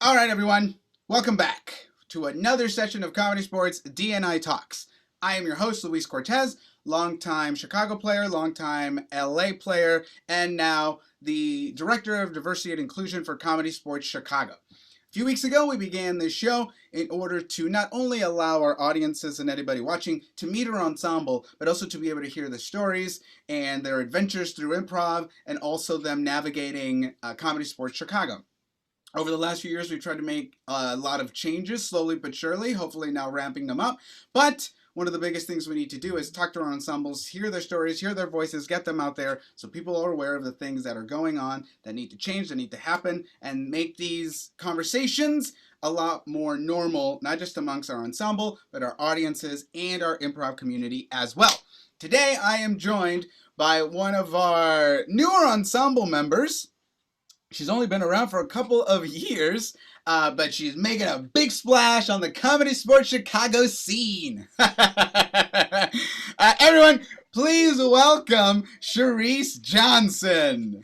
All right, everyone. Welcome back to another session of Comedy Sports DNI Talks. I am your host, Luis Cortez, longtime Chicago player, longtime LA player, and now the Director of Diversity and Inclusion for Comedy Sports Chicago. A few weeks ago, we began this show in order to not only allow our audiences and anybody watching to meet our ensemble, but also to be able to hear the stories and their adventures through improv and also them navigating Comedy Sports Chicago. Over the last few years, we've tried to make a lot of changes, slowly but surely, hopefully now ramping them up. But one of the biggest things we need to do is talk to our ensembles, hear their stories, hear their voices, get them out there so people are aware of the things that are going on, that need to change, that need to happen, and make these conversations a lot more normal, not just amongst our ensemble, but our audiences and our improv community as well. Today, I am joined by one of our newer ensemble members. She's only been around for a couple of years, but she's making a big splash on the Comedy Sports Chicago scene. Everyone, please welcome Cherise Johnson.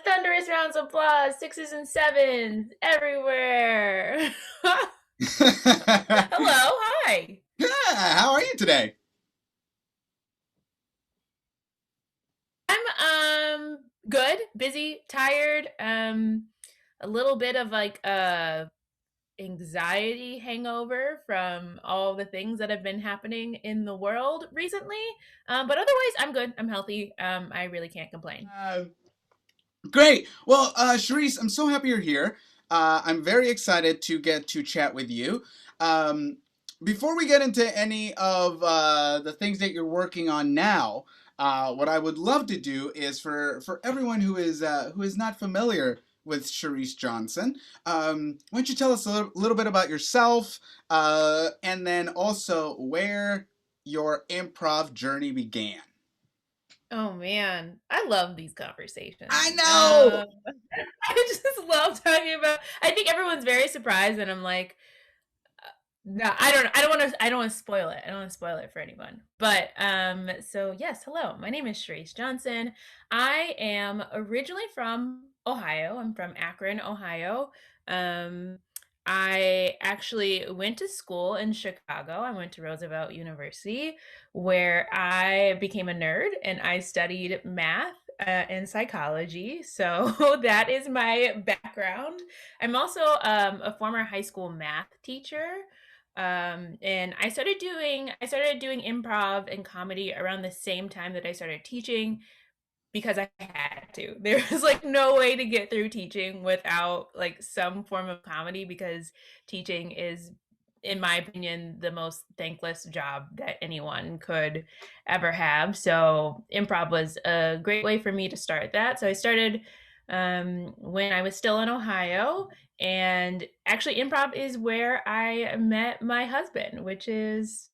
Thunderous rounds of applause, sixes and sevens everywhere. Hello, hi. Yeah, how are you today? I'm good, busy, tired, a little bit of like anxiety hangover from all the things that have been happening in the world recently. But otherwise I'm good. I'm healthy. I really can't complain. Great. Well, Cherise, I'm so happy you're here. I'm very excited to get to chat with you. Um, Before we get into any of the things that you're working on now, what I would love to do is for everyone who is not familiar with Cherise Johnson, why don't you tell us a little bit about yourself, and then also where your improv journey began. Oh man, I love these conversations. I know. I just love talking about. I think everyone's very surprised, and I'm like, no, I don't. I don't want to spoil it. I don't want to spoil it for anyone. But so yes, hello. My name is Cherise Johnson. I am originally from Ohio. I'm from Akron, Ohio. Um, I actually went to school in Chicago. I went to Roosevelt University, where I became a nerd and I studied math and psychology. So that is my background. I'm also a former high school math teacher. And I started doing improv and comedy around the same time that I started teaching because I had to. There was like no way to get through teaching without like some form of comedy because teaching is, in my opinion, the most thankless job that anyone could ever have. So improv was a great way for me to start that. So I started when I was still in Ohio, and actually improv is where I met my husband, which is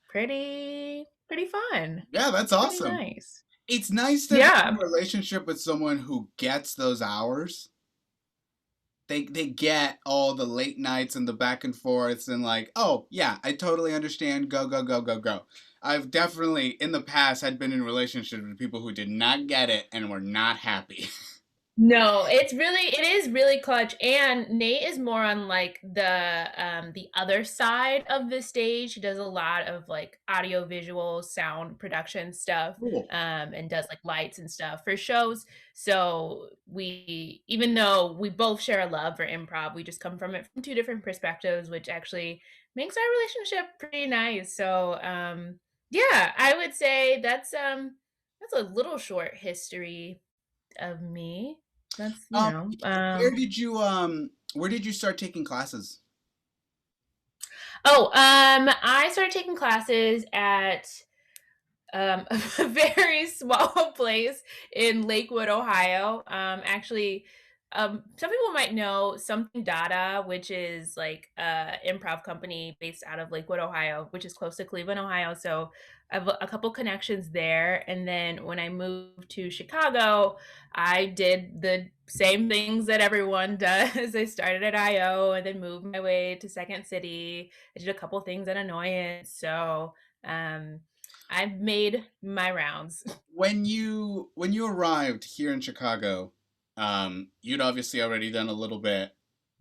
pretty fun. Yeah, that's Pretty awesome. nice. It's nice to be in Yeah. a relationship with someone who gets those hours. They get all the late nights and the back and forths and like, oh yeah, I totally understand. Go go go go go. I've definitely in the past had been in relationships with people who did not get it and were not happy. No, it is really clutch. And Nate is more on like the other side of the stage. He does a lot of like audio visual sound production stuff, Cool. and does like lights and stuff for shows. So we, even though we both share a love for improv, we just come from it from two different perspectives, which actually makes our relationship pretty nice. So yeah, I would say that's a little short history of me. That's, Um, where did you start taking classes? I started taking classes at a very small place in Lakewood, Ohio. Actually, some people might know Something Dada, which is like a improv company based out of Lakewood, Ohio, which is close to Cleveland, Ohio. So I have a couple connections there. And then when I moved to Chicago, I did the same things that everyone does. I started at IO and then moved my way to Second City. I did a couple things at Annoyance. So um, I've made my rounds. When you arrived here in Chicago, you'd obviously already done a little bit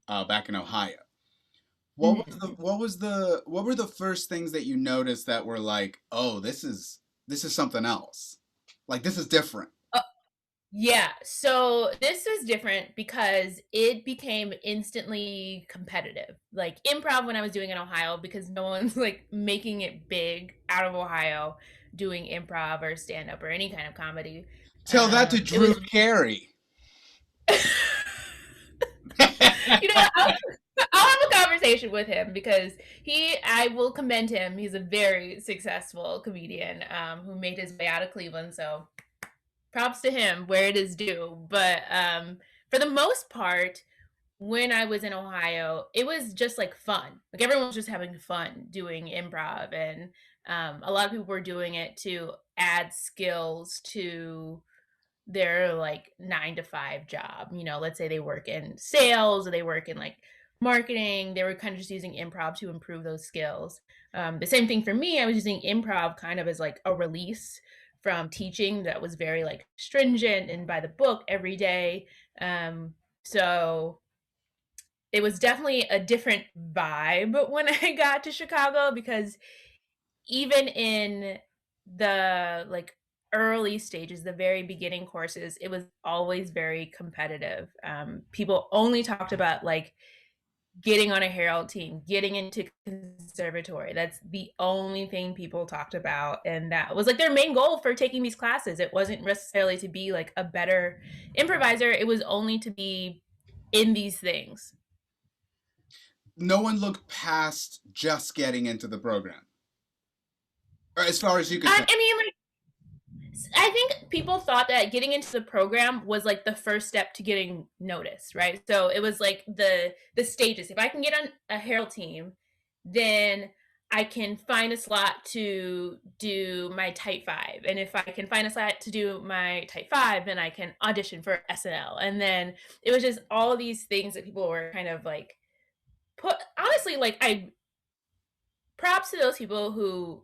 back in Ohio. Mhm. What were the first things that you noticed that were like, oh, this is something else. Like this is different. Yeah, so this was different because it became instantly competitive. Like improv when I was doing in Ohio, because no one's like making it big out of Ohio doing improv or stand up or any kind of comedy. Tell that to It Drew was, Carey. you know, I'll have a conversation with him because I will commend him. He's a very successful comedian who made his way out of Cleveland. So props to him where it is due. But for the most part, when I was in Ohio, it was just like fun. Like everyone was just having fun doing improv, and a lot of people were doing it to add skills to their like 9 to 5 job. You know, let's say they work in sales or they work in like marketing. They were kind of just using improv to improve those skills. The same thing for me. I was using improv kind of as like a release from teaching that was very like stringent and by the book every day. So it was definitely a different vibe when I got to Chicago because even in the like early stages, the very beginning courses, it was always very competitive. People only talked about like getting on a Herald team, getting into Conservatory. That's the only thing people talked about. And that was like their main goal for taking these classes. It wasn't necessarily to be like a better improviser, it was only to be in these things. No one looked past just getting into the program, or as far as you could tell. I mean, like, I think people thought that getting into the program was like the first step to getting noticed, right? So it was like the stages. If I can get on a Herald team, then I can find a slot to do my type 5. And if I can find a slot to do my type 5, then I can audition for SNL. And then it was just all these things that people were kind of like put honestly, like I props to those people who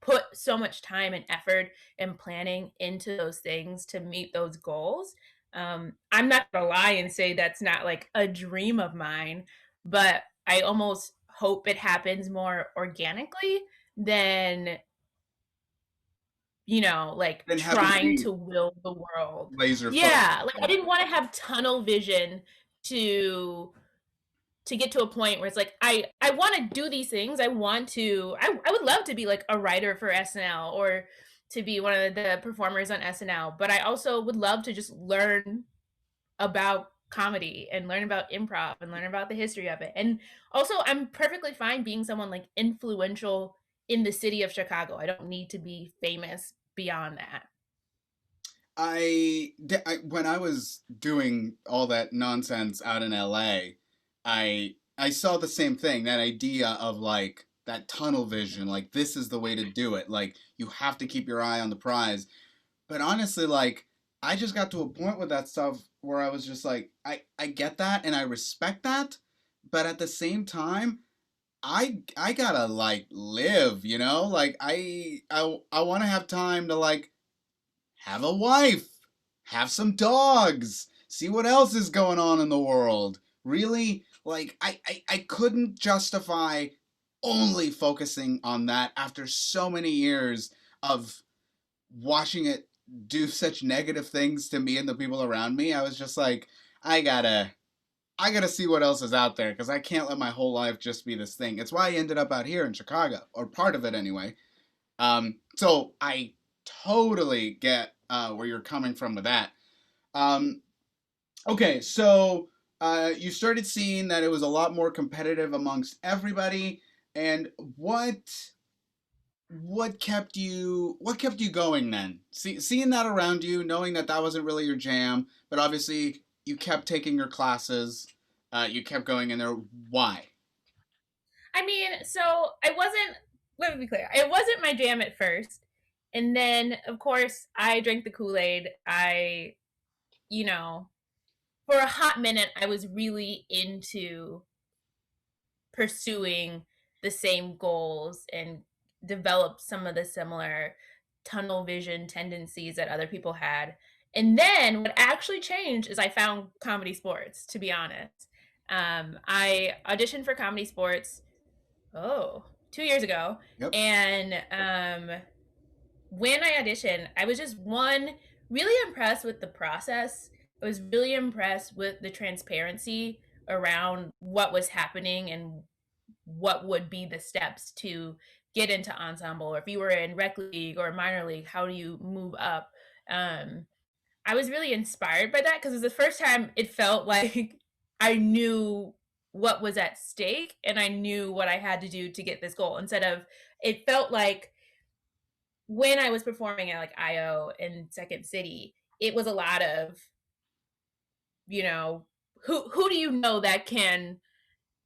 put so much time and effort and planning into those things to meet those goals. I'm not gonna lie and say that's not like a dream of mine, but I almost hope it happens more organically than, like Then having to trying be to will the world. laser focused. Yeah, like I didn't want to have tunnel vision to get to a point where it's like I want to do these things. I would love to be like a writer for SNL or to be one of the performers on SNL, but I also would love to just learn about comedy and learn about improv and learn about the history of it. And also I'm perfectly fine being someone like influential in the city of Chicago. I don't need to be famous beyond that. When I was doing all that nonsense out in LA, I saw the same thing, that idea of like that tunnel vision, like this is the way to do it. Like you have to keep your eye on the prize. But honestly, like I just got to a point with that stuff where I was just like, I get that and I respect that, but at the same time, I gotta like live, you know? Like I want to have time to like have a wife, have some dogs, see what else is going on in the world. Really, like I couldn't justify only focusing on that after so many years of watching it do such negative things to me and the people around me. I was just like, I gotta I gotta see what else is out there because I can't let my whole life just be this thing. It's why I ended up out here in Chicago, or part of it anyway. So I totally get where you're coming from with that. Um, okay, so you started seeing that it was a lot more competitive amongst everybody, and what kept you going then? Seeing that around you, knowing that that wasn't really your jam, but obviously you kept taking your classes, you kept going in there. Why? I mean, so I wasn't, let me be clear, it wasn't my jam at first. And then, of course, I drank the Kool Aid. You know, for a hot minute, I was really into pursuing the same goals and developed some of the similar tunnel vision tendencies that other people had. And then what actually changed is I found comedy sports, to be honest. I auditioned for comedy sports, 2 years ago. Yep. And when I auditioned, I was just really impressed with the process. I was really impressed with the transparency around what was happening and what would be the steps to get into ensemble, or if you were in rec league or minor league, how do you move up? um I was really inspired by that because it was the first time it felt like I knew what was at stake and I knew what I had to do to get this goal, instead of, it felt like when I was performing at like IO in Second City, it was a lot of, you know, who do you know that can,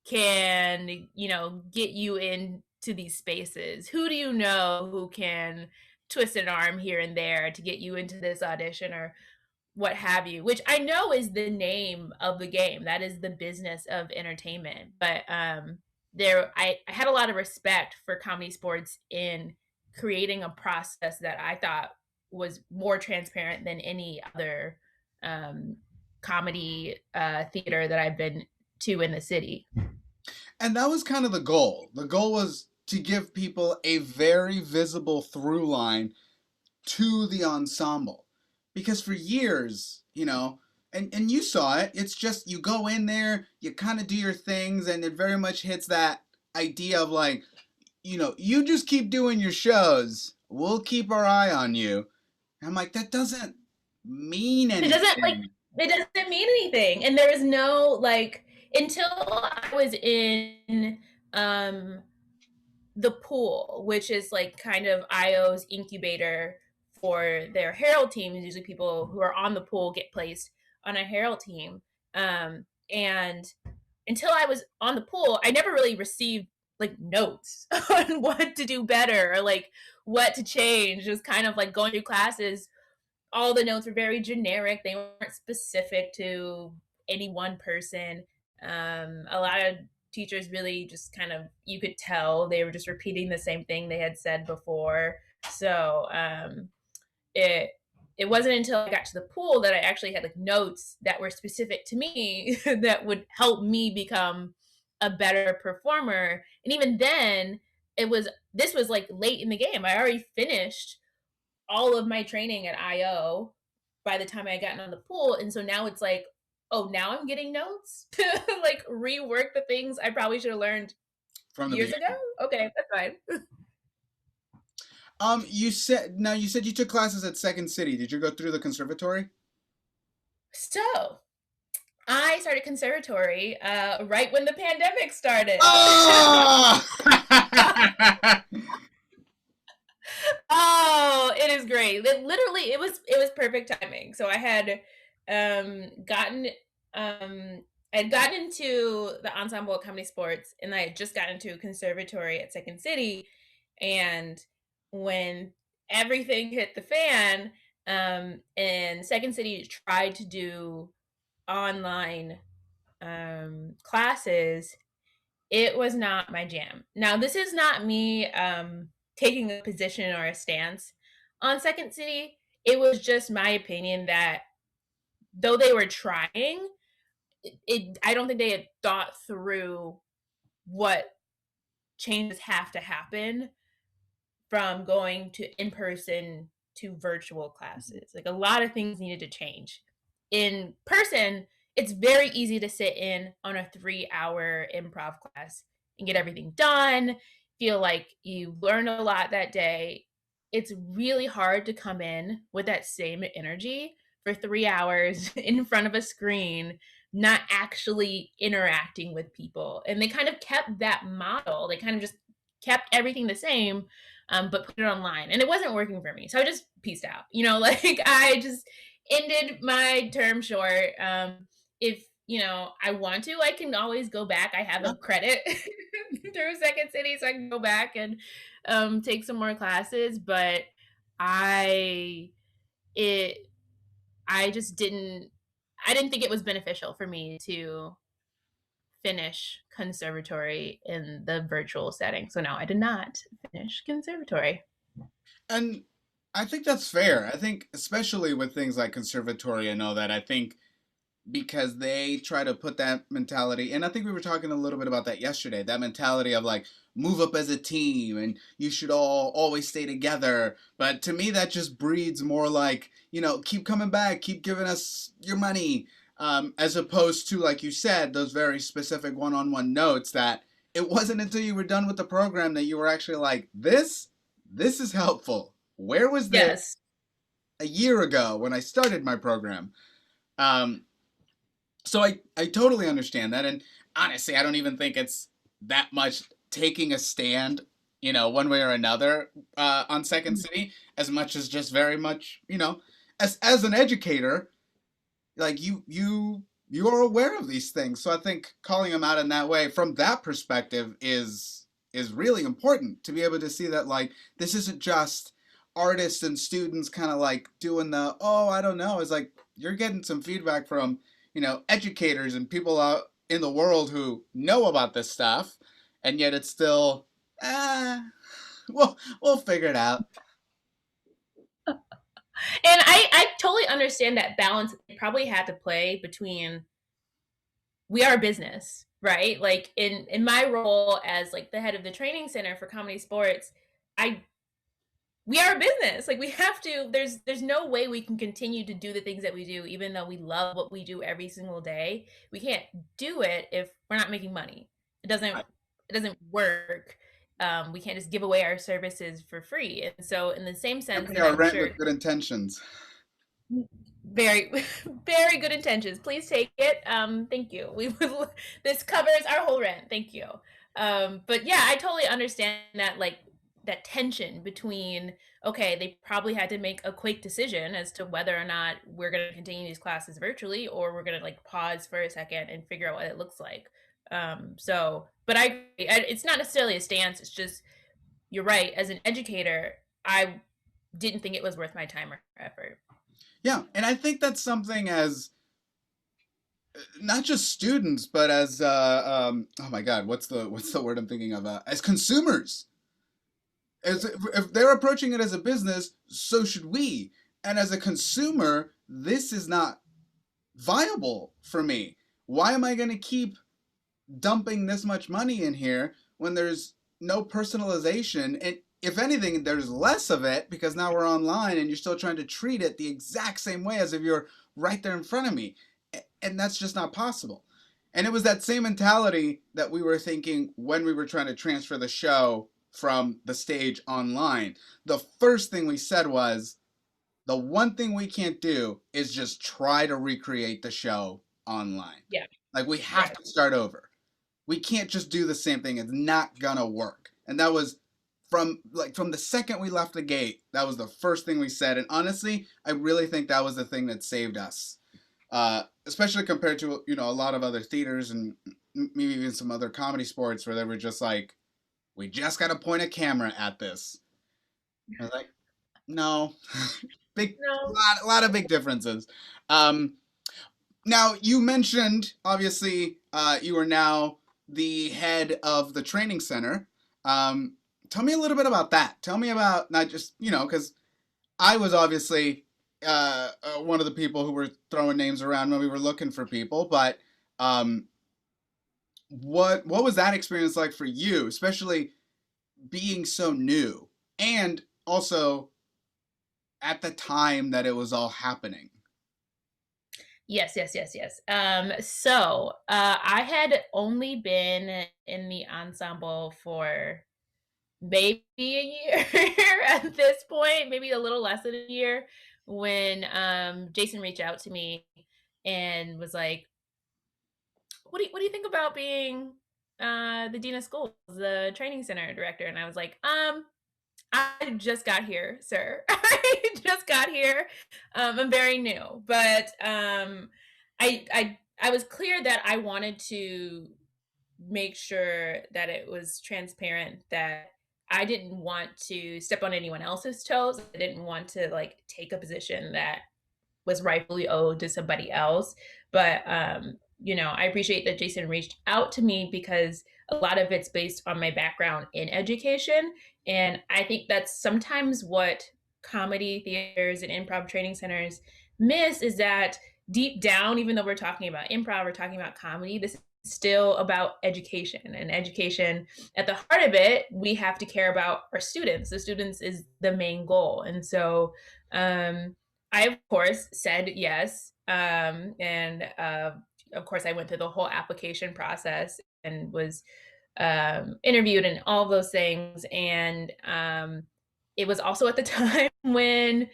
get you into these spaces? Who do you know who can twist an arm here and there to get you into this audition or what have you? Which I know is the name of the game. That is the business of entertainment. But I had a lot of respect for comedy sports in creating a process that I thought was more transparent than any other um, comedy theater that I've been to in the city. And that was kind of the goal. The goal was to give people a very visible through line to the ensemble. Because for years, and you saw it, it's just you go in there, you kind of do your things, and it very much hits that idea of like, you just keep doing your shows, we'll keep our eye on you. And I'm like, that doesn't mean It doesn't like anything. it doesn't mean anything. And there was no like, until I was in um the pool, which is like kind of IO's incubator for their Herald teams. Usually people who are on the pool get placed on a Herald team. And until I was on the pool, I never really received like notes on what to do better or like what to change. It was kind of like going through classes. All the notes were very generic. They weren't specific to any one person. A lot of teachers really just kind of, you could tell they were just repeating the same thing they had said before. So it it wasn't until I got to the pool that I actually had like notes that were specific to me that would help me become a better performer. And even then, this was like late in the game. I already finished all of my training at IO by the time I gotten on the pool. And so now it's like, oh, now I'm getting notes to like rework the things I probably should have learned From the years beginning. ago. Okay, that's fine. You said you took classes at Second City. Did you go through the conservatory? So I started Conservatory right when the pandemic started. Oh! Oh, it is great. It was perfect timing. So gotten I had gotten into the ensemble at comedy sports, and I had just gotten into a conservatory at Second City. And when everything hit the fan, and Second City tried to do online classes, it was not my jam. Now, this is not me taking a position or a stance on Second City. It was just my opinion that though they were trying, I don't think they had thought through what changes have to happen from going to in person to virtual classes. Like a lot of things needed to change. In person, it's very easy to sit in on a 3-hour improv class and get everything done, feel like you learned a lot that day. It's really hard to come in with that same energy for 3 hours in front of a screen, not actually interacting with people. And they kind of kept that model. They kind of just kept everything the same, but put it online. And it wasn't working for me. So I just pieced out. Like I just ended my term short. If I want to, I can always go back. I have Yeah. a credit through Second City, so I can go back and take some more classes. But I it I just didn't. I didn't think it was beneficial for me to finish Conservatory in the virtual setting. So no, I did not finish Conservatory. And I think that's fair. I think, especially with things like Conservatory and all that, I think because they try to put that mentality, and I think we were talking a little bit about that yesterday, that mentality of like, move up as a team and you should all always stay together. But to me, that just breeds more like, keep coming back, keep giving us your money, as opposed to, like you said, those very specific one on one notes that it wasn't until you were done with the program that you were actually like, this is helpful. Where was this Yes. a year ago when I started my program? Um, so I totally understand that. And honestly, I don't even think it's that much taking a stand, one way or another, on Second City, as much as just very much, as an educator, like you are aware of these things. So I think calling them out in that way from that perspective is really important to be able to see that, like, this isn't just artists and students kind of like doing the, oh, I don't know. It's like you're getting some feedback from, educators and people out in the world who know about this stuff, and yet it's still, ah, we'll figure it out. And I totally understand that balance they probably had to play between we are a business, right? Like in my role as like the head of the training center for comedy sports, I we are a business. Like we have to there's no way we can continue to do the things that we do even though we love what we do every single day. We can't do it if we're not making money. It doesn't work. We can't just give away our services for free. And so in the same Can't sense pay that our I'm rent sure with good intentions. very very good intentions, please take it, thank you, we would this covers our whole rent, thank you. But yeah, I totally understand that, like, that tension between, okay, they probably had to make a quick decision as to whether or not we're going to continue these classes virtually or we're going to like pause for a second and figure out what it looks like. So but it's not necessarily a stance, it's just you're right, as an educator I didn't think it was worth my time or effort. Yeah, and I think that's something as not just students, but as oh my God, what's the word I'm thinking of? As consumers, as if they're approaching it as a business, so should we. And as a consumer, this is not viable for me. Why am I going to keep dumping this much money in here when there's no personalization? And if anything, there's less of it because now we're online and you're still trying to treat it the exact same way as if you're right there in front of me. And that's just not possible. And it was that same mentality that we were thinking when we were trying to transfer the show from the stage online. The first thing we said was, the one thing we can't do is just try to recreate the show online. Yeah. Like, we have Right. to start over. We can't just do the same thing. It's not gonna work. And that was from the second we left the gate, that was the first thing we said. And honestly, I really think that was the thing that saved us. Especially compared to, a lot of other theaters and maybe even some other comedy sports where they were just like, we just got to point a camera at this. I was like, no, big, No. lot of big differences. Now you mentioned obviously you are now the head of the training center. Tell me a little bit about that. Tell me about not just because I was obviously one of the people who were throwing names around when we were looking for people, but um, what was that experience like for you, especially being so new and also at the time that it was all happening? Yes, yes, yes, yes. So I had only been in the ensemble for maybe a year at this point, maybe a little less than a year, when Jason reached out to me and was like, what do you think about being the dean of schools, the training center director?" And I was like, I just got here, sir. I just got here. I'm very new, but I was clear that I wanted to make sure that it was transparent, that I didn't want to step on anyone else's toes. I didn't want to like take a position that was rightfully owed to somebody else. But I appreciate that Jason reached out to me because a lot of it's based on my background in education. And I think that's sometimes what comedy theaters and improv training centers miss is that deep down, even though we're talking about improv, we're talking about comedy, this is still about education. And education, at the heart of it, we have to care about our students. The students is the main goal. And so I, of course, said yes. And of course, I went through the whole application process and was interviewed and all of those things. And it was also at the time when,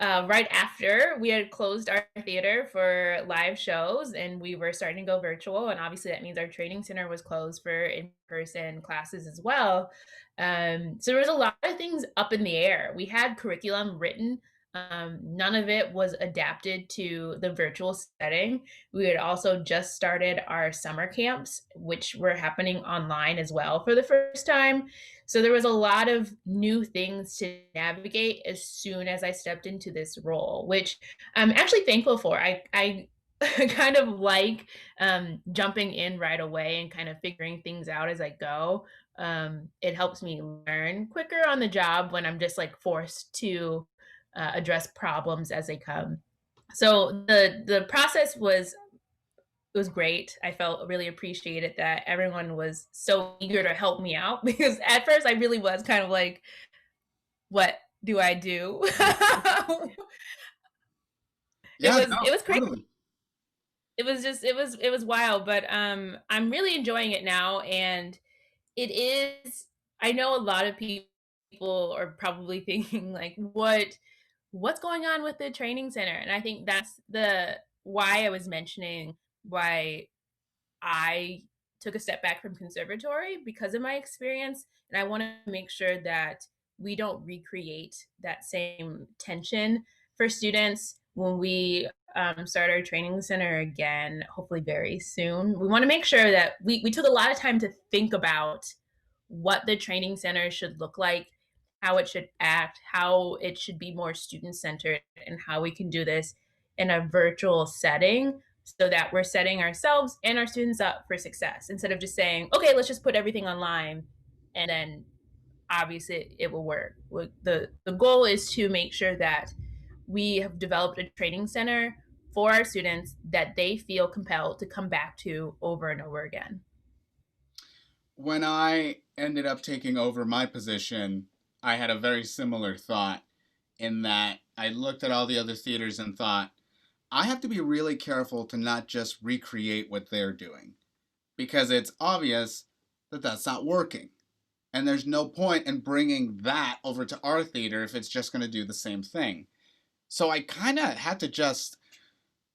right after we had closed our theater for live shows and we were starting to go virtual. And obviously, that means our training center was closed for in person classes as well. So there was a lot of things up in the air. We had curriculum written. None of it was adapted to the virtual setting. We had also just started our summer camps, which were happening online as well for the first time. So there was a lot of new things to navigate as soon as I stepped into this role, which I'm actually thankful for. I kind of like jumping in right away and kind of figuring things out as I go. It helps me learn quicker on the job when I'm just like forced to address problems as they come. So the process was great. I felt really appreciated that everyone was so eager to help me out because at first I really was kind of like, what do I do? it Yeah, was no, it was crazy. totally. It was wild, but I'm really enjoying it now, and it is. I know a lot of people are probably thinking like, what's going on with the training center? And I think that's the why I was mentioning why I took a step back from conservatory because of my experience. And I want to make sure that we don't recreate that same tension for students when we start our training center again, hopefully very soon. We want to make sure that we took a lot of time to think about what the training center should look like, how it should act, how it should be more student centered, and how we can do this in a virtual setting so that we're setting ourselves and our students up for success instead of just saying, okay, let's just put everything online and then obviously it will work. The goal is to make sure that we have developed a training center for our students that they feel compelled to come back to over and over again. When I ended up taking over my position, I had a very similar thought in that I looked at all the other theaters and thought, I have to be really careful to not just recreate what they're doing because it's obvious that that's not working. And there's no point in bringing that over to our theater if it's just going to do the same thing. So I kind of had to just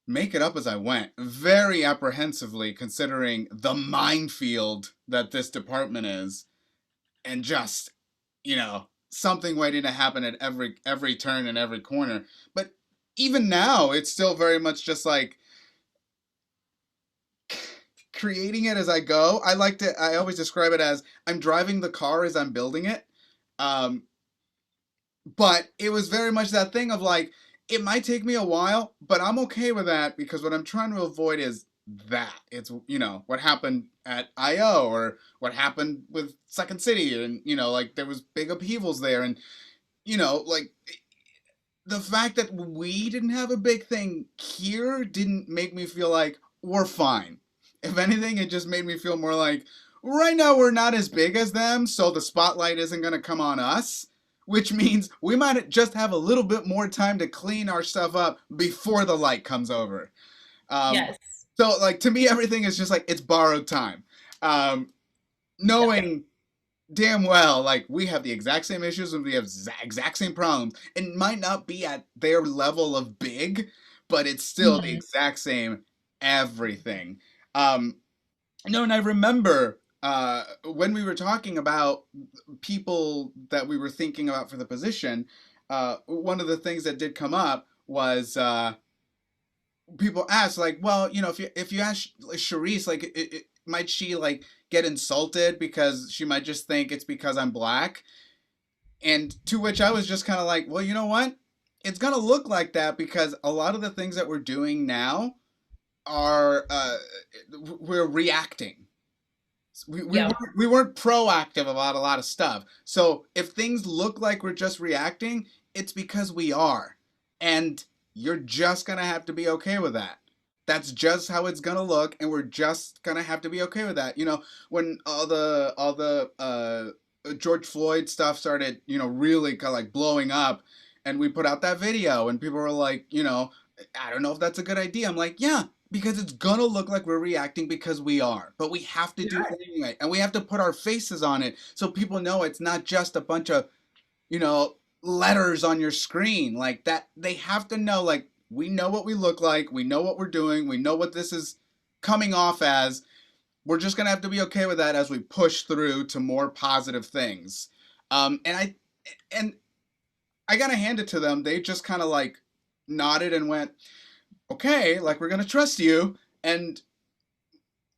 make it up as I went, very apprehensively considering the minefield that this department is, and just, something waiting to happen at every turn and every corner. But even now, it's still very much just like creating it as I go. I always describe it as I'm driving the car as I'm building it. Um, but it was very much that thing of like, it might take me a while, but I'm okay with that because what I'm trying to avoid is that. It's, what happened at IO or what happened with Second City. And, like there was big upheavals there. And, like the fact that we didn't have a big thing here didn't make me feel like we're fine. If anything, it just made me feel more like right now we're not as big as them, so the spotlight isn't going to come on us, which means we might just have a little bit more time to clean our stuff up before the light comes over. Um, Yes. so, like, to me, everything is just like it's borrowed time. Um, Knowing damn well, like, we have the exact same issues and we have exact same problems. It might not be at their level of big, but it's still the Mhm. exact same everything. Um, no, and I remember when we were talking about people that we were thinking about for the position, one of the things that did come up was people asked, like, well, if you ask Cherise, like, might she like get insulted because she might just think it's because I'm black? And to which I was just kind of like, well, you know what? It's gonna look like that because a lot of the things that we're doing now are we're reacting. Yep. We weren't proactive about a lot of stuff. So if things look like we're just reacting, it's because we are, and you're just gonna have to be okay with that. That's just how it's gonna look, and we're just gonna have to be okay with that. When all the George Floyd stuff started, really kind of like blowing up, and we put out that video, and people were like, I don't know if that's a good idea. I'm like, yeah, because it's gonna look like we're reacting because we are, but we have to do it anyway, and we have to put our faces on it so people know it's not just a bunch of you know letters on your screen like that. They have to know, like, we know what we look like, we know what we're doing, we know what this is coming off as. We're just gonna have to be okay with that as we push through to more positive things. And I gotta hand it to them. They just kind of like nodded and went, okay, like, we're gonna trust you. And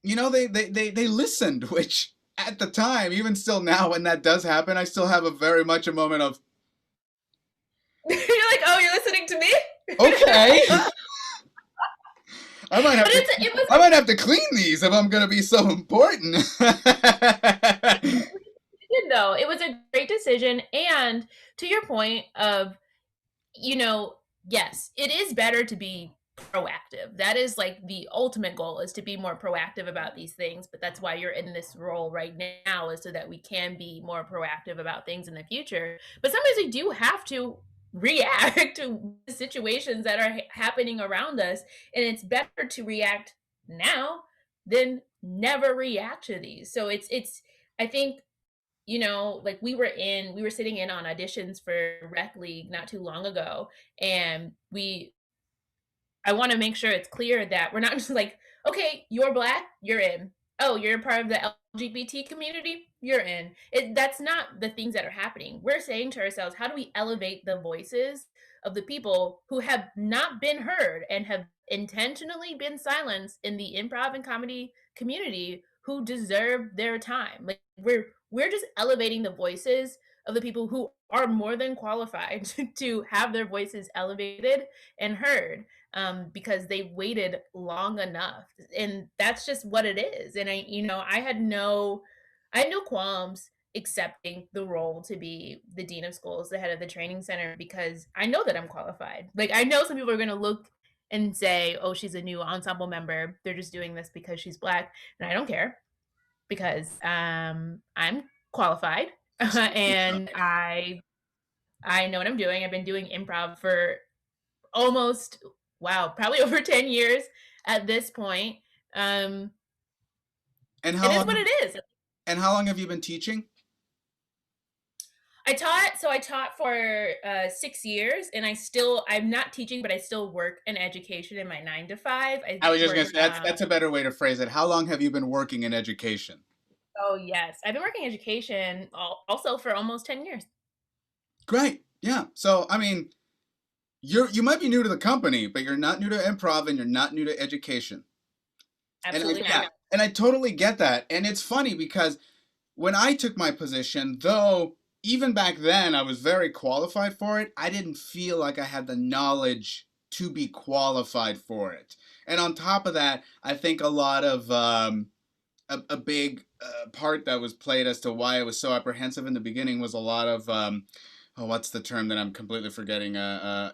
they listened, which at the time, even still now, when that does happen, I still have a very much a moment of, You're like, oh, you're listening to me? okay, But it was I might have to clean these if I'm gonna be so important. good though. It was a great decision. And to your point of, yes, it is better to be proactive. That is like the ultimate goal, is to be more proactive about these things. But that's why you're in this role right now, is so that we can be more proactive about things in the future. But sometimes we do have to react to situations that are happening around us. And it's better to react now than never react to these. So I think, like we were sitting in on auditions for Rec League not too long ago, and I want to make sure it's clear that we're not just like, okay, you're black, you're in. Oh, you're part of the LGBT community, you're in. That's not the things that are happening. We're saying to ourselves, how do we elevate the voices of the people who have not been heard and have intentionally been silenced in the improv and comedy community, who deserve their time? Like, we're just elevating the voices of the people who are more than qualified to have their voices elevated and heard, because they waited long enough, and that's just what it is. And I had no qualms accepting the role to be the dean of schools, the head of the training center, because I know that I'm qualified. Like, I know some people are going to look and say, oh, she's a new ensemble member, they're just doing this because she's black. And I don't care, because I'm qualified. And I know what I'm doing. I've been doing improv for almost, wow, probably over 10 years at this point. Um, and it how is what long it is. and how long have you been teaching? I taught for 6 years, and I'm not teaching, but I still work in education in my 9 to 5. I I was just work, gonna say that's a better way to phrase it. How long have you been working in education? oh, yes. I've been working in education also for almost 10 years. Great. Yeah. So I mean, you might be new to the company, but you're not new to improv and you're not new to education. And Absolutely yeah, not. and I totally get that. And it's funny because when I took my position, though, even back then I was very qualified for it, I didn't feel like I had the knowledge to be qualified for it. And on top of that, I think a lot of a big part that was played as to why I was so apprehensive in the beginning was a lot of oh, what's the term that I'm completely forgetting?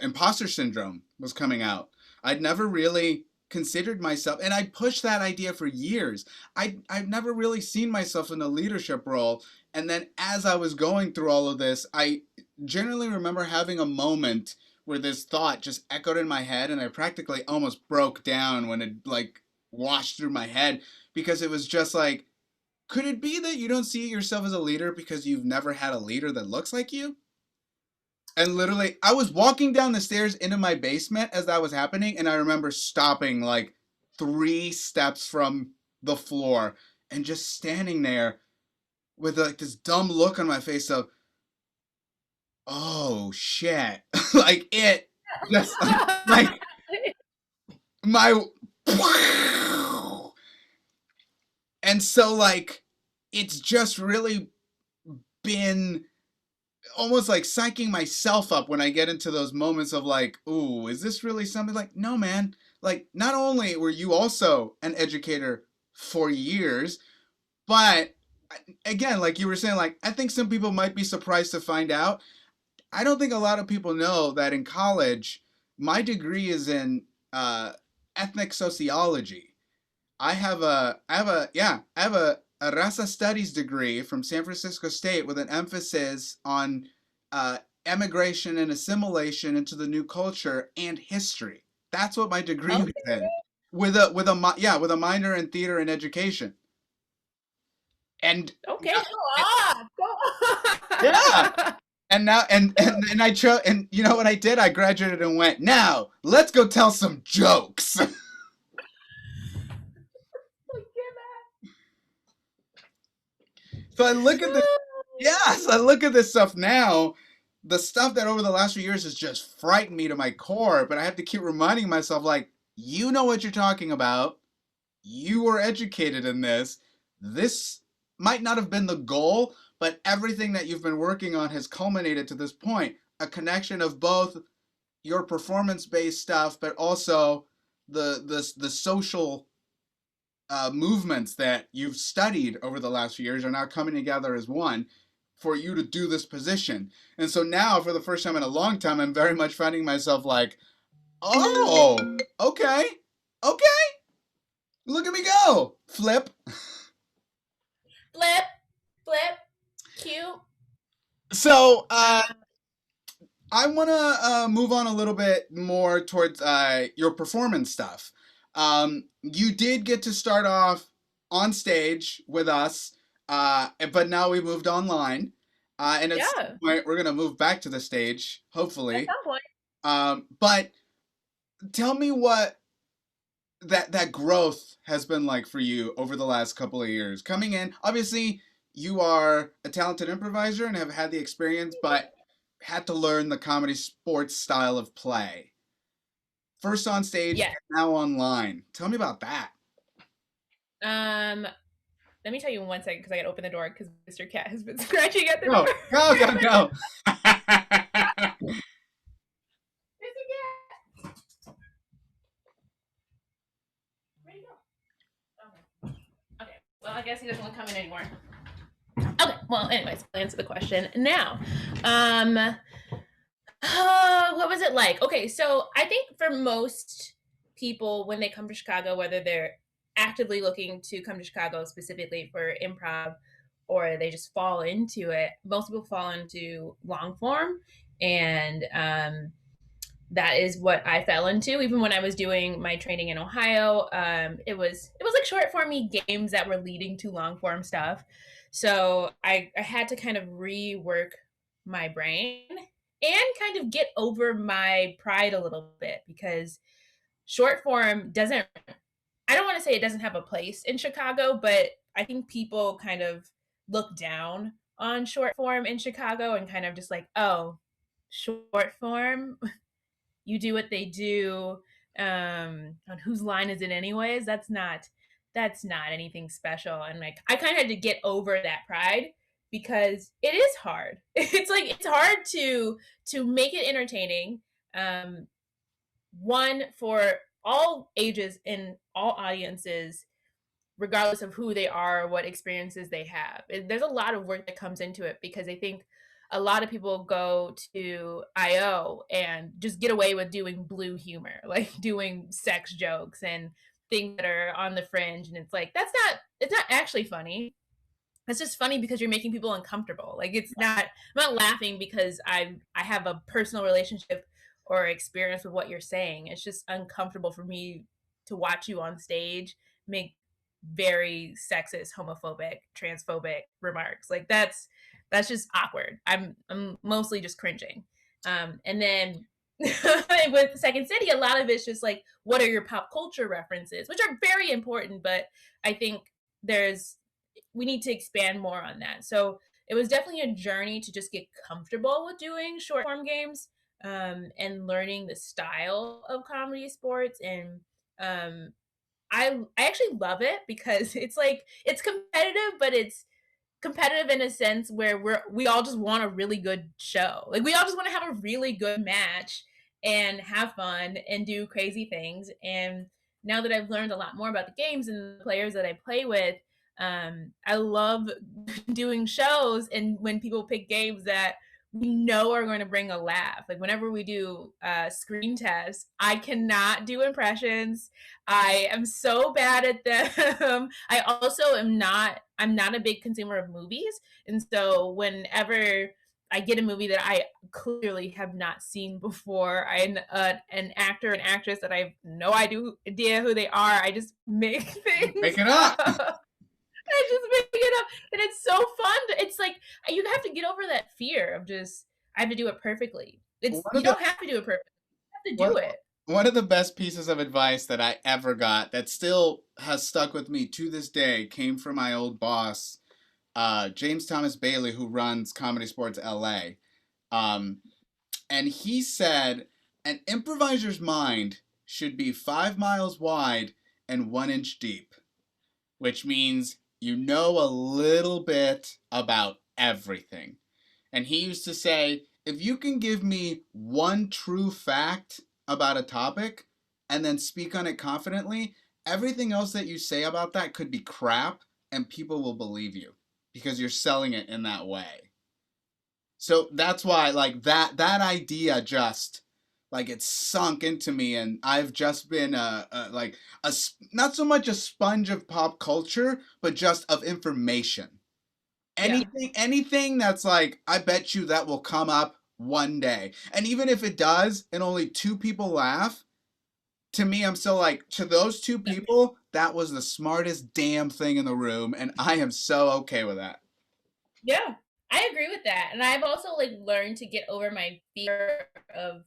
Imposter syndrome was coming out. I'd never really considered myself, and I'd pushed that idea for years. I've never really seen myself in a leadership role. And then as I was going through all of this, I generally remember having a moment where this thought just echoed in my head, and I practically almost broke down when it like washed through my head, because it was just like, could it be that you don't see yourself as a leader because you've never had a leader that looks like you? And literally, I was walking down the stairs into my basement as that was happening, and I remember stopping like 3 steps from the floor and just standing there with like this dumb look on my face of, oh shit. Like, it just like my. And so, like, it's just really been almost like psyching myself up when I get into those moments of like, ooh, is this really something? Like, no, man. like not only were you also an educator for years, but again, like you were saying, like I think some people might be surprised to find out. I don't think a lot of people know that in college, my degree is in ethnic sociology. I have a Rasa Studies degree from San Francisco State with an emphasis on emigration and assimilation into the new culture and history. That's what my degree was Okay. in, with a minor in theater and education. And Okay, go on. Go yeah, on. and now and I chose, and you know what I did? I graduated and went, now let's go tell some jokes. So I look at this, yes, I look at this stuff now. The stuff that over the last few years has just frightened me to my core, but I have to keep reminding myself, like, you know what you're talking about. You were educated in this. This might not have been the goal, but everything that you've been working on has culminated to this point. A connection of both your performance-based stuff, but also the social movements that you've studied over the last few years are now coming together as one for you to do this position. And so now, for the first time in a long time, I'm very much finding myself like, oh, okay, okay, look at me go, flip. Flip, flip, cute. So Um, I want to move on a little bit more towards your performance stuff. You did get to start off on stage with us, but now we moved online. And at some yeah, point, we're going to move back to the stage, at hopefully. some point. But tell me what that growth has been like for you over the last couple of years. Coming in, obviously, you are a talented improviser and have had the experience, but had to learn the comedy sports style of play. First on stage, Yeah. now online. Tell me about that. Um, Let me tell you in 1 second because I gotta open the door because Mr. Cat has been scratching at the door. Go, go, go, go. Mr. Cat, where'd he go? Okay. Okay. Well, I guess he doesn't want to come in anymore. Okay. Well, anyways, I'll answer the question now. Um, what was it like? Okay, so I think for most people, when they come to Chicago, whether they're actively looking to come to Chicago specifically for improv or they just fall into it, most people fall into long form. And that is what I fell into. Even when I was doing my training in Ohio, it was like short formy games that were leading to long form stuff. So I had to kind of rework my brain and kind of get over my pride a little bit because short form doesn't, I don't want to say it doesn't have a place in Chicago, but I think people kind of look down on short form in Chicago and kind of just like, oh, short form, you do what they do. On whose line is it anyways? That's not anything special. And like I kind of had to get over that pride because it is hard. It's like it's hard to make it entertaining. Um, One for all ages and all audiences, regardless of who they are or what experiences they have. There's a lot of work that comes into it because I think a lot of people go to IO and just get away with doing blue humor, like doing sex jokes and things that are on the fringe. And it's like, it's not actually funny. It's just funny because you're making people uncomfortable. Like I'm not laughing because I have a personal relationship or experience with what you're saying. It's just uncomfortable for me to watch you on stage make very sexist, homophobic, transphobic remarks. Like that's just awkward. I'm mostly just cringing. And then with Second City, a lot of it's just like, what are your pop culture references, which are very important, but I think there's we need to expand more on that. So it was definitely a journey to just get comfortable with doing short form games and learning the style of comedy sports. And um, I actually love it because it's like it's competitive, but it's competitive in a sense where we all just want a really good show. Like we all just want to have a really good match and have fun and do crazy things. And now that I've learned a lot more about the games and the players that I play with, I love doing shows and when people pick games that we know are going to bring a laugh. Like whenever we do screen tests, I cannot do impressions. I am so bad at them. I also I'm not a big consumer of movies. And so whenever I get a movie that I clearly have not seen before, I'm an actor and actress that I have no idea who they are. I just make things Make it up. up. I just make it up, and it's so fun. It's like you have to get over that fear of just I have to do it perfectly. It's One you of the don't have to do it perfectly. You have to one, do it. one of the best pieces of advice that I ever got that still has stuck with me to this day came from my old boss, James Thomas Bailey, who runs Comedy Sports LA. Um, and he said, an improviser's mind should be 5 miles wide and 1 inch deep, which means you know a little bit about everything. And he used to say, if you can give me one true fact about a topic and then speak on it confidently, everything else that you say about that could be crap and people will believe you because you're selling it in that way. So that's why like that idea just like it's sunk into me, and I've just been not so much a sponge of pop culture but just of information. Yeah. Anything that's like, I bet you that will come up one day. And even if it does and only two people laugh, to me, I'm still like, to those two people, that was the smartest damn thing in the room. And I am so okay with that. Yeah. I agree with that. And I've also like learned to get over my fear of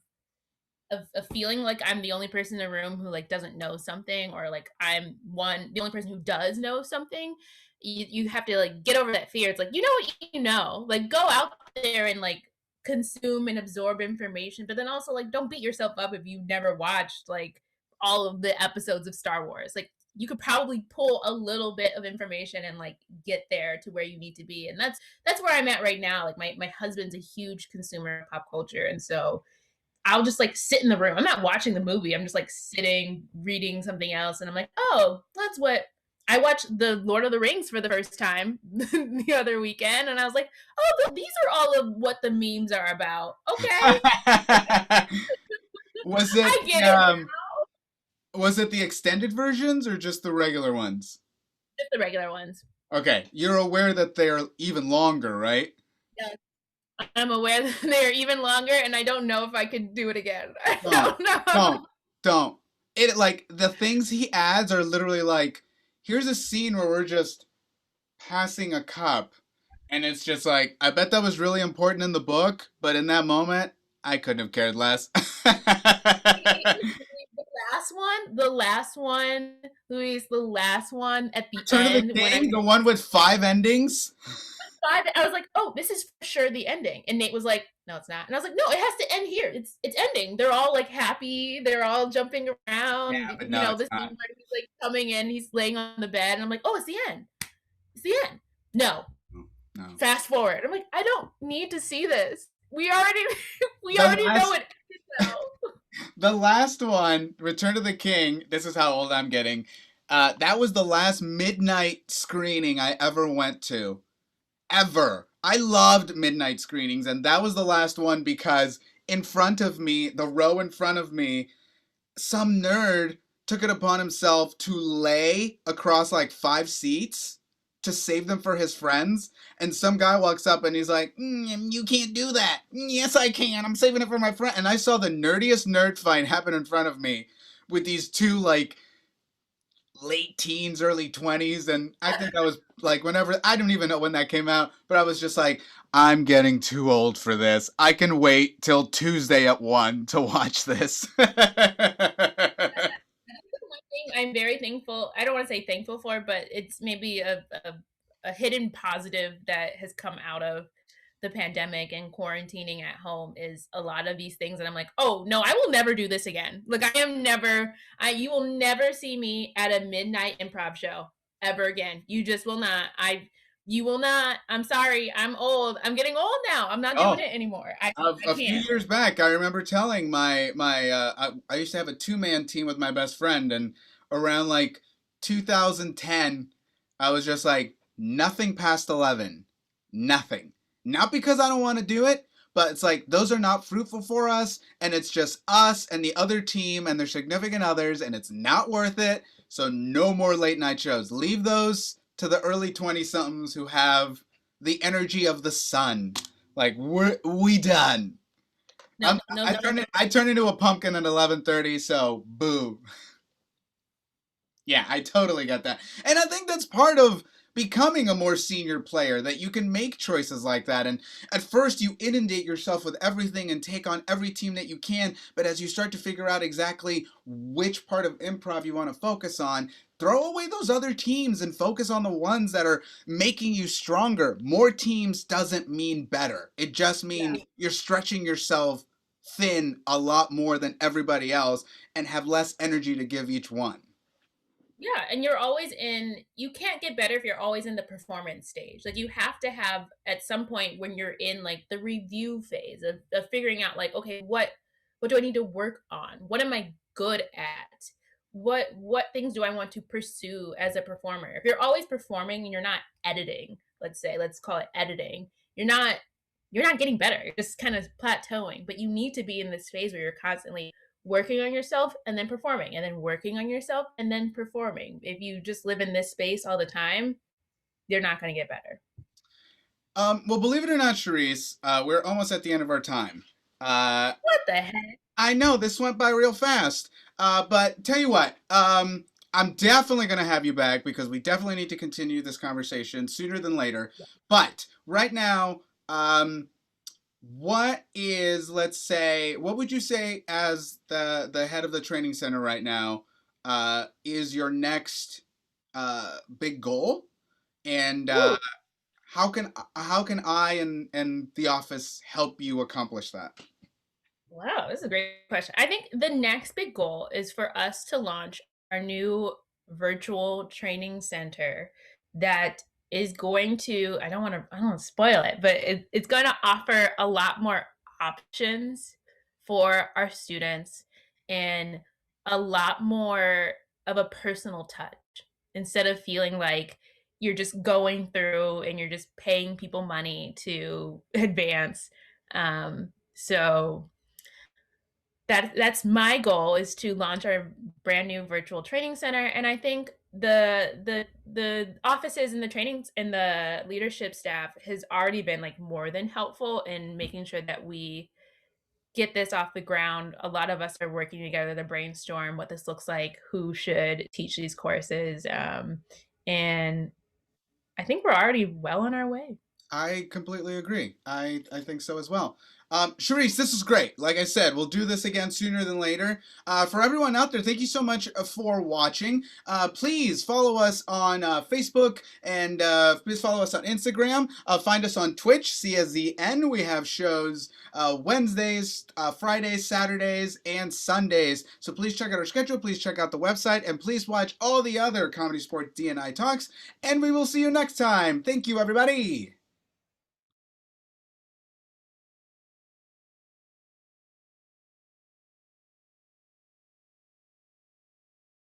of feeling like I'm the only person in the room who like doesn't know something, or like the only person who does know something. You have to like get over that fear. It's like you know what you know. Like go out there and like consume and absorb information, but then also like don't beat yourself up if you never watched like all of the episodes of Star Wars. Like you could probably pull a little bit of information and like get there to where you need to be. And that's where I'm at right now. Like my husband's a huge consumer of pop culture, and so I'll just like sit in the room. I'm not watching the movie. I'm just like sitting, reading something else. And I'm like, oh, that's what I watched the Lord of the Rings for the first time the other weekend. And I was like, oh, these are all of what the memes are about. Okay. was it I get it. was it the extended versions or just the regular ones? Just the regular ones. Okay, you're aware that they're even longer, right? Yeah. I'm aware that they're even longer, and I don't know if I could do it again. I Don't, don't know. don't. It like the things he adds are literally like, here's a scene where we're just passing a cup, and it's just like, I bet that was really important in the book, but in that moment, I couldn't have cared less. The last one, Louise, the last one at the Return of the end when King, the one with 5 endings. I was like, oh, this is for sure the ending. And Nate was like, no, it's not. And I was like, no, it has to end here. It's ending. They're all like happy. They're all jumping around. Yeah, but You no, know, it's this scene not. where he's like coming in, he's laying on the bed, and I'm like, oh, it's the end. It's the end. No. No. Fast forward. I'm like, I don't need to see this. We already we The already know last, it. So. the last one, Return of the King. This is how old I'm getting. That was the last midnight screening I ever went to. Ever. I loved midnight screenings, and that was the last one because in front of me, the row in front of me, some nerd took it upon himself to lay across like 5 seats to save them for his friends. And some guy walks up and he's like, you can't do that. Yes, I can. I'm saving it for my friend. And I saw the nerdiest nerd fight happen in front of me with these two like late teens, early 20s. And I think I was like, whenever, I don't even know when that came out, but I was just like, I'm getting too old for this. I can wait till Tuesday at 1 to watch this. I'm very thankful. I don't want to say thankful for, but it's maybe a hidden positive that has come out of the pandemic and quarantining at home is a lot of these things. And I'm like, oh no, I will never do this again. Like you will never see me at a midnight improv show ever again. You just will not. You will not. I'm sorry. I'm old. I'm getting old now. I'm not doing Oh, it anymore. I a few can't. years back, I remember telling I used to have a two-man team with my best friend, and around like 2010, I was just like nothing past 11, nothing. Not because I don't want to do it, but it's like those are not fruitful for us, and it's just us and the other team and their significant others, and it's not worth it. So no more late night shows. Leave those to the early 20 somethings who have the energy of the sun. Like we done. No, no, no. I turn into a pumpkin at 11:30. So boo. Yeah, I totally get that, and I think that's part of becoming a more senior player, that you can make choices like that. And at first you inundate yourself with everything and take on every team that you can, but as you start to figure out exactly which part of improv you want to focus on, throw away those other teams and focus on the ones that are making you stronger. More teams doesn't mean better. It just means you're stretching yourself thin a lot more than everybody else and have less energy to give each one. Yeah, and you're always in you can't get better if you're always in the performance stage. Like you have to have at some point when you're in like the review phase of figuring out like, okay, what do I need to work on? What am I good at? What things do I want to pursue as a performer? If you're always performing and you're not editing, let's say, let's call it editing, you're not you're not getting better. You're just kind of plateauing. But you need to be in this phase where you're constantly working on yourself and then performing and then working on yourself and then performing. If you just live in this space all the time, you're not going to get better. Well, believe it or not, Cherise, we're almost at the end of our time. Uh, What the heck? I know this went by real fast, but tell you what, I'm definitely going to have you back because we definitely need to continue this conversation sooner than later. But right now, what would you say as the head of the training center right now, is your next big goal? And Ooh, how can I and the office help you accomplish that? wow, this is a great question. I think the next big goal is for us to launch our new virtual training center that is going to, I don't want to spoil it, but it's going to offer a lot more options for our students and a lot more of a personal touch instead of feeling like you're just going through and you're just paying people money to advance. So that's my goal is to launch our brand new virtual training center, and I think the offices and the trainings and the leadership staff has already been like more than helpful in making sure that we get this off the ground. A lot of us are working together to brainstorm what this looks like, who should teach these courses, and I think we're already well on our way. I completely agree. I think so as well. Charisse, this is great. Like I said, we'll do this again sooner than later. For everyone out there, thank you so much for watching. Please follow us on Facebook and please follow us on Instagram. Find us on Twitch, CSZN. We have shows Wednesdays, Fridays, Saturdays, and Sundays. So please check out our schedule. Please check out the website. And please watch all the other Comedy Sports D&I Talks. And we will see you next time. Thank you, everybody.